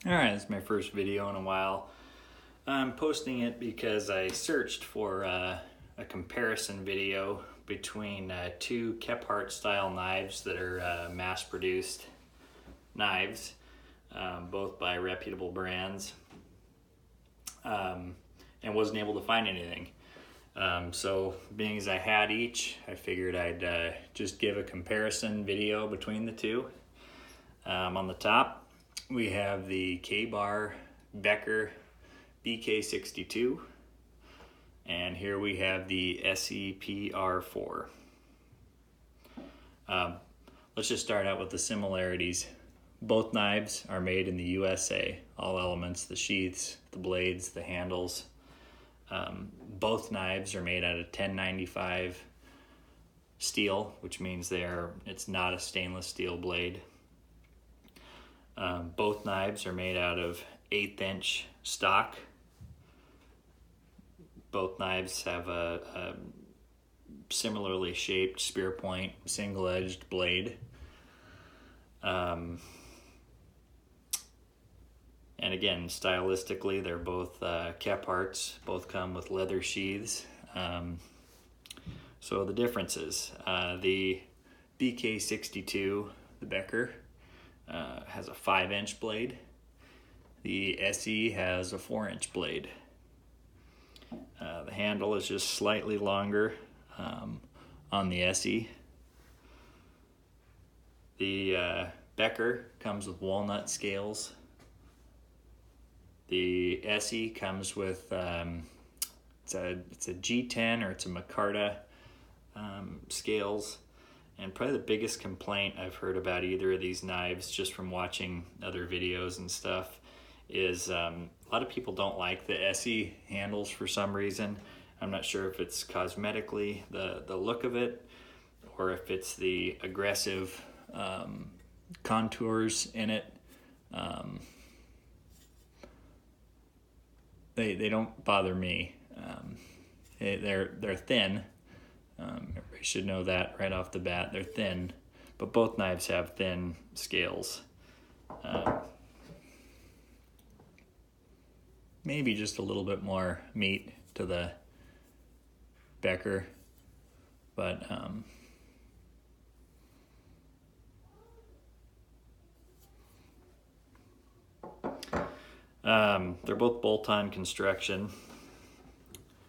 Alright, it's my first video in a while. I'm posting it because I searched for a comparison video between two Kephart style knives that are mass-produced knives, both by reputable brands, and wasn't able to find anything. So being as I had each, I figured I'd just give a comparison video between the two. On the top, we have the Kabar Becker BK62, and here we have the Esee PR4. Let's just start out with the similarities. Both knives are made in the USA, all elements, the sheaths, the blades, the handles. Both knives are made out of 1095 steel, which means it's not a stainless steel blade. Both knives are made out of 1/8 inch stock. Both knives have a similarly shaped spear point, single-edged blade. And again, stylistically, they're both Kepharts. Both come with leather sheaths. So the differences: the BK62, the Becker, has a 5-inch blade. The Esee has a 4-inch blade. The handle is just slightly longer on the Esee. The Becker comes with walnut scales. The Esee comes with it's a G10 or it's a Micarta scales. And probably the biggest complaint I've heard about either of these knives, just from watching other videos and stuff, is a lot of people don't like the Esee handles for some reason. I'm not sure if it's cosmetically the look of it, or if it's the aggressive contours in it. They don't bother me. They're thin. Everybody should know that right off the bat. They're thin, but both knives have thin scales. Maybe just a little bit more meat to the Becker, but they're both bolt-on construction,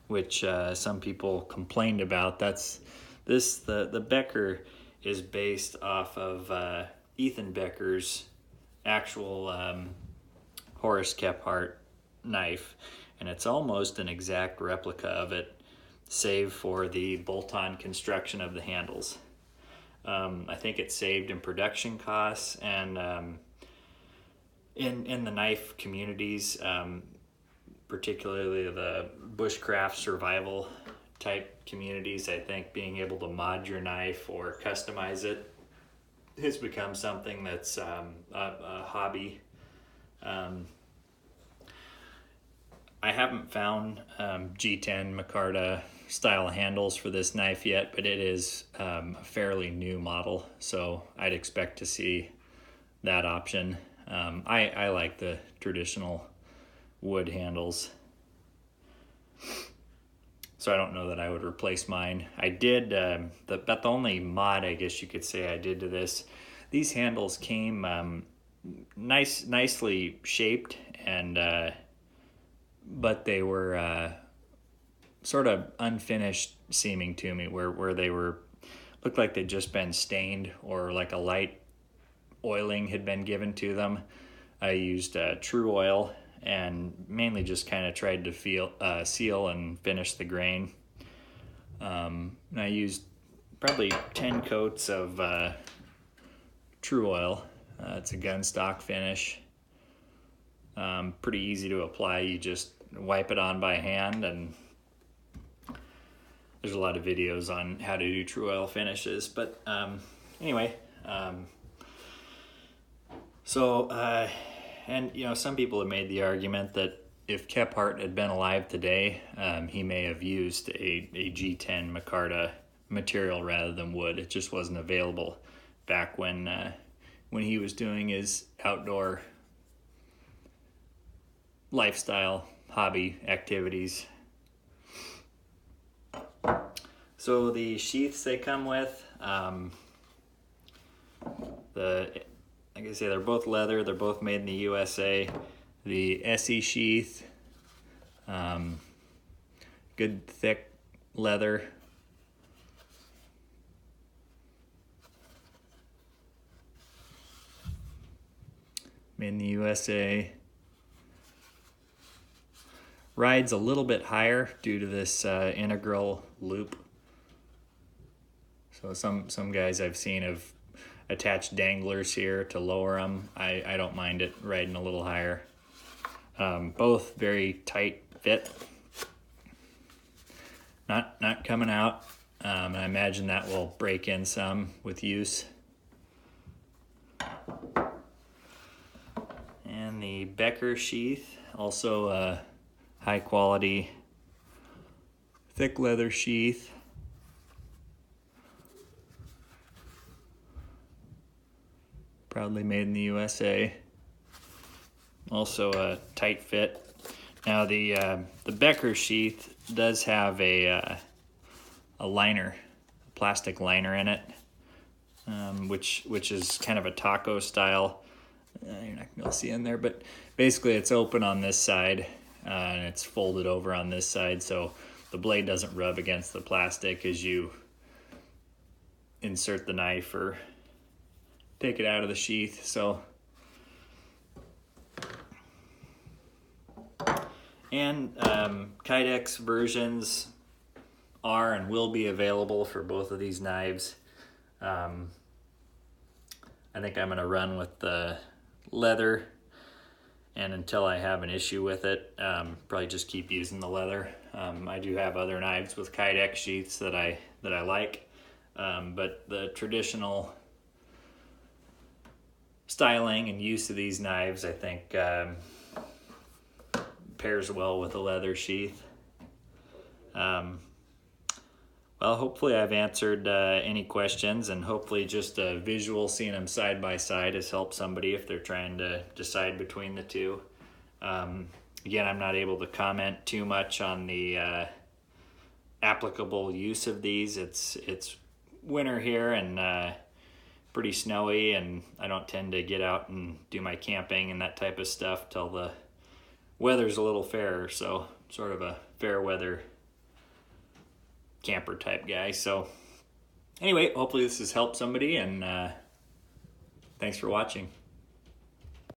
which some people complained about. The Becker is based off of Ethan Becker's actual Horace Kephart knife, and it's almost an exact replica of it, save for the bolt-on construction of the handles. I think it saved in production costs, and in the knife communities, particularly the bushcraft survival type communities, I think being able to mod your knife or customize it has become something that's a hobby. I haven't found G10 Micarta style handles for this knife yet, but it is a fairly new model, so I'd expect to see that option. I like the traditional wood handles, so I don't know that I would replace mine. I did, but the only mod, I guess you could say, I did to this, these handles came nicely shaped, and but they were sort of unfinished seeming to me, where they looked like they'd just been stained, or like a light oiling had been given to them. I used True Oil and mainly just kind of tried to seal and finish the grain. And I used probably 10 coats of True Oil. It's a gun stock finish. Pretty easy to apply. You just wipe it on by hand, and there's a lot of videos on how to do True Oil finishes. But anyway, and some people have made the argument that if Kephart had been alive today, he may have used a G10 Micarta material rather than wood. It just wasn't available back when he was doing his outdoor lifestyle hobby activities. So the sheaths they come with, like I say, they're both leather. They're both made in the USA. The Esee sheath, good thick leather. Made in the USA. Rides a little bit higher due to this integral loop. So some guys I've seen have attached danglers here to lower them. I don't mind it riding a little higher. Both very tight fit. Not coming out. And I imagine that will break in some with use. And the Becker sheath, also a high quality thick leather sheath. Proudly made in the USA. Also a tight fit. Now the Becker sheath does have a liner, a plastic liner in it, which is kind of a taco style. You're not gonna see in there, but basically it's open on this side and it's folded over on this side, so the blade doesn't rub against the plastic as you insert the knife or take it out of the sheath. So, and Kydex versions are and will be available for both of these knives. I think I'm gonna run with the leather, and until I have an issue with it, probably just keep using the leather. I do have other knives with Kydex sheaths that I like, but the traditional styling and use of these knives, I think, pairs well with a leather sheath. Well, hopefully I've answered any questions, and hopefully just a visual seeing them side by side has helped somebody if they're trying to decide between the two. Again, I'm not able to comment too much on the applicable use of these. It's winter here and pretty snowy, and I don't tend to get out and do my camping and that type of stuff till the weather's a little fairer, so sort of a fair weather camper type guy. So anyway, hopefully this has helped somebody, and thanks for watching.